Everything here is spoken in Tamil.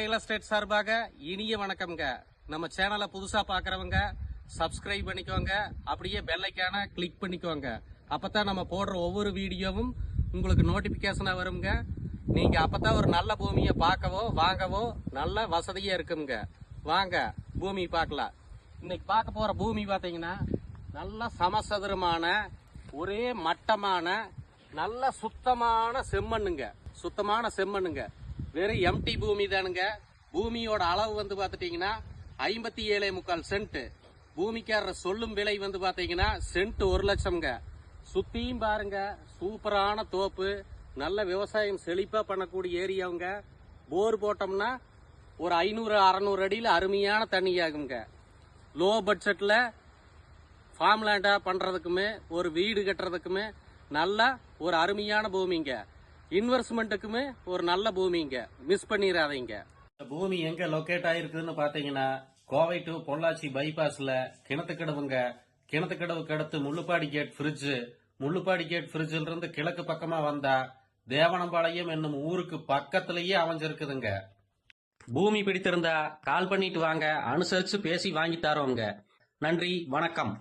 ரியல் எஸ்டேட் சார்பாக இனிய வணக்கம்ங்க. நம்ம சேனலை புதுசா பாக்குறவங்க சப்ஸ்கிரைப் பண்ணிக்கோங்க, அப்படியே பெல் ஐகானை கிளிக் பண்ணிக்கோங்க. அப்பதான் நம்ம போடுற ஒவ்வொரு வீடியோவும் உங்களுக்கு நோட்டிபிகேஷனா வருங்க. நீங்க அப்பதான் ஒரு நல்ல பூமியை பார்க்கவோ வாங்கவோ நல்ல வசதியா இருக்குங்க. வாங்க பூமி பார்க்கலாம். இன்னைக்கு பார்க்க போற பூமி பாத்தீங்கன்னா நல்ல சமசதுரமான ஒரே மட்டமான நல்ல சுத்தமான செம்மண்ணுங்க. வெறும் எம்டி பூமி தானுங்க. பூமியோட அளவு வந்து பாத்துட்டீங்கன்னா 57.25 சென்ட். பூமிக்காரர் சொல்லும் விலை வந்து பாத்தீங்கன்னா சென்ட் 1 லட்சம்ங்க. சுத்தியும் பாருங்க, சூப்பரான தோப்பு, நல்ல விவசாயம் செழிப்பா பண்ணக்கூடிய ஏரியாவுங்க. போர் போட்டோம்னா ஒரு 500-600 அடியில அருமையான தண்ணி ஆகுங்க. லோ பட்ஜெட்ல ஃபார்ம் லேண்டா பண்றதுக்குமே ஒரு வீடு கட்டுறதுக்குமே நல்ல ஒரு அருமையான பூமிங்க. இன்வெஸ்ட்மெண்ட்டுக்குமே ஒரு நல்ல பூமிங்க, மிஸ் பண்ணிடாதீங்க. இந்த பூமி எங்க லொக்கேட் ஆயிருக்குன்னு பாத்தீங்கன்னா கோவை டு பொள்ளாச்சி பைபாஸ்ல கிணத்துக்கடவுங்க. கிணத்துக்கடவுக்கு அடுத்து முள்ளுப்பாடி கேட் பிரிட்ஜில் இருந்து கிழக்கு பக்கமா வந்தா தேவனம்பாளையம் என்னும் ஊருக்கு பக்கத்திலேயே அமைஞ்சிருக்குதுங்க. பூமி பிடித்திருந்தா கால் பண்ணிட்டு வாங்க, அனுசரிச்சு பேசி வாங்கி தரோங்க. நன்றி, வணக்கம்.